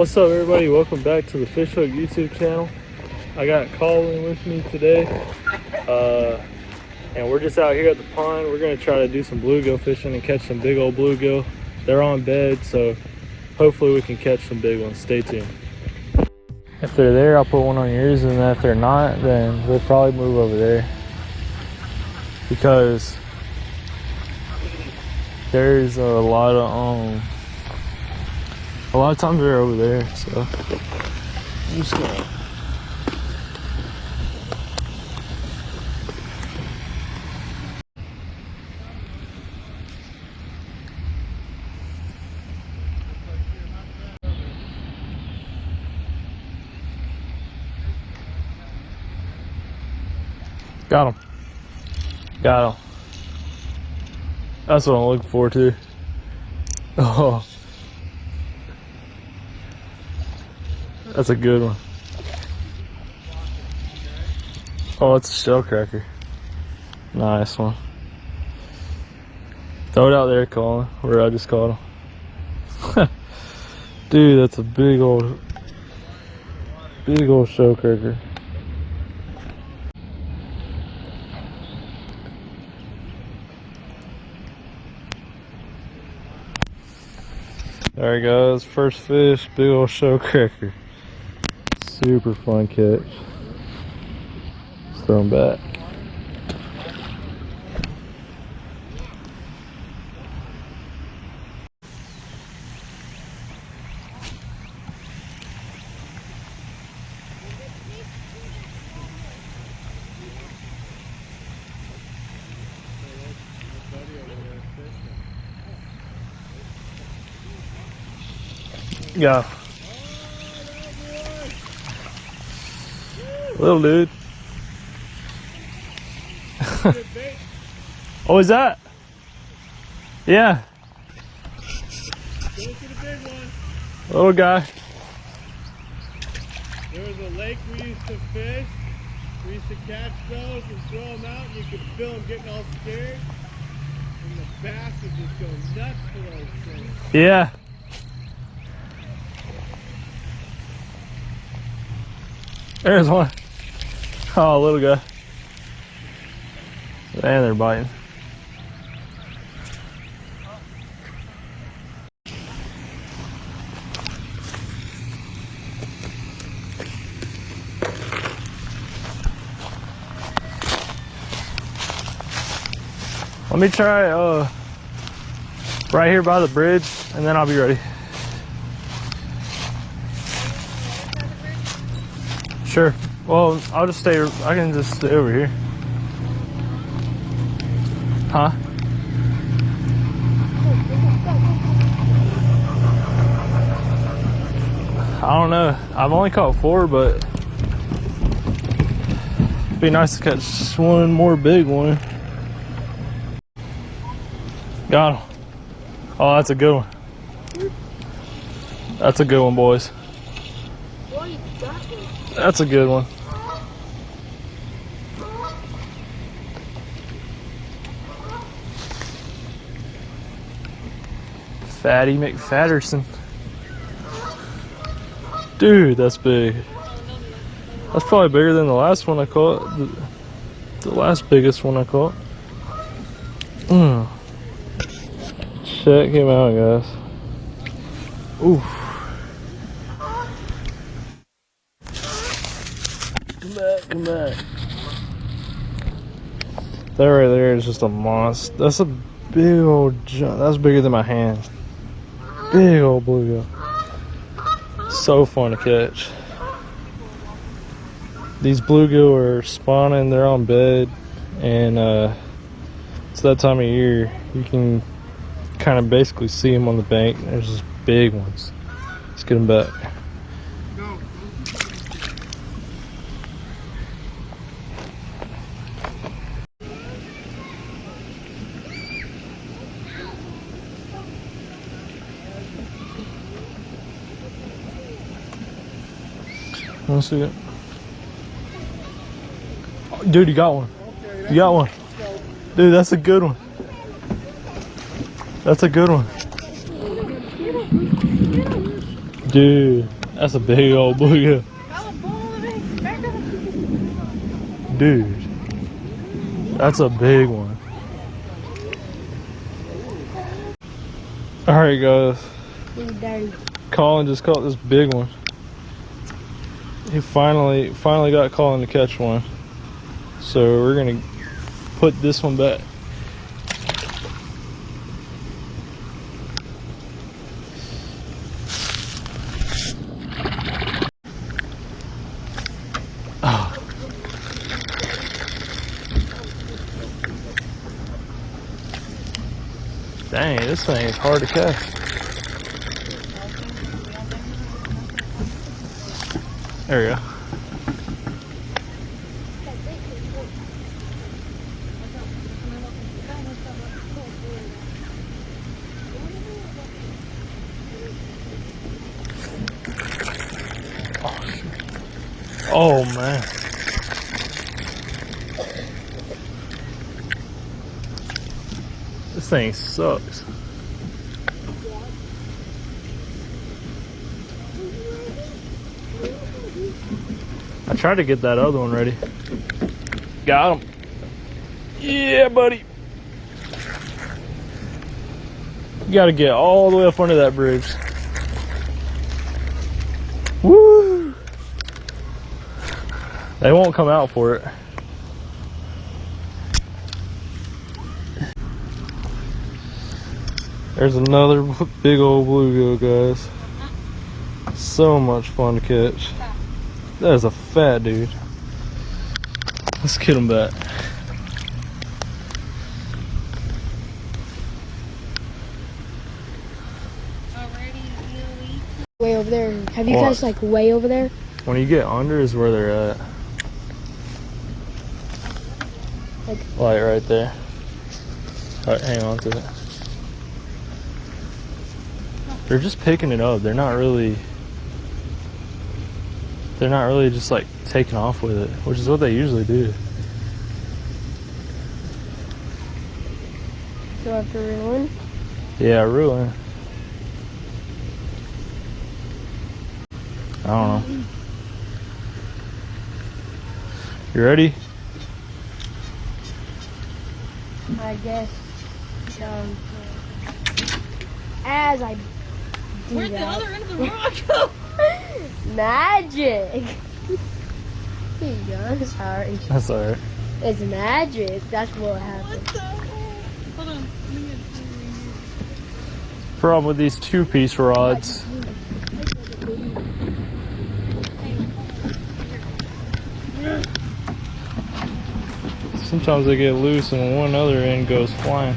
What's up, everybody? Welcome back to the FishHooked YouTube channel. I got Colin with me today, and we're just out here at the pond. We're gonna try to do some bluegill fishing and catch some big old bluegill. They're on bed, so hopefully we can catch some big ones. Stay tuned. If they're there, I'll put one on yours, and if they're not, then we'll probably move over there because there's a lot of times they're over there, so I'm just gonna got him. Got him. That's what I'm looking for too. Oh, that's a good one. Oh, it's a shellcracker. Nice one. Throw it out there, Colin, where I just caught him. Dude, that's a big old shellcracker. There he goes, first fish, big old shellcracker. Super fun catch. Let's throw him back. Yeah. Little dude. Oh, is that? Yeah. Go to the big one. Little guy. There was a lake we used to fish. We used to catch those and throw them out, and you could feel them getting all scared. And the bass would just go nuts for those things. Yeah. There's one. Oh, little guy. And they're biting. Let me try right here by the bridge, and then I'll be ready. Sure. Well, I'll just stay. I can just stay over here. Huh? I don't know. I've only caught 4, but it'd be nice to catch one more big one. Got him. Oh, that's a good one. That's a good one, boys. That's a good one. Fatty McFatterson. Dude, that's big. That's probably bigger than the last one I caught. The last biggest one I caught. Check him out, guys. Oof. Come back. That right there is just a monster. That's a big old jump. That's bigger than my hand. Big old bluegill. So fun to catch. These bluegill are spawning. They're on bed, and it's that time of year. You can kind of basically see them on the bank. There's just big ones. Let's get them back. Let's see it. Oh, dude, you got one. You got one. Dude, that's a good one. That's a good one. Dude, that's a big old bluegill. Dude, that's a big one. Alright guys, Colin just caught this big one. He finally got Colin to catch one. So we're gonna put this one back. Oh. Dang, this thing is hard to catch. There we go. Oh man. This thing sucks. I tried to get that other one ready. Got him. Yeah, buddy. You gotta get all the way up under that bridge. Woo! They won't come out for it. There's another big old bluegill, guys. So much fun to catch. That is a fat dude. Let's get him back. Way over there. Have you guys like way over there? When you get under is where they're at. Like right there. Alright, hang on to it. They're just picking it up. They're not really just like taking off with it, which is what they usually do. So after reeling? Yeah, reeling. I don't know. You ready? I guess. As I do Where'd that. the other end of the rock go? Magic. Here you go. Sorry. That's alright. It's magic. That's what happened. What the hell? Hold on. Let me get Problem with these 2-piece rods. Sometimes they get loose and one other end goes flying.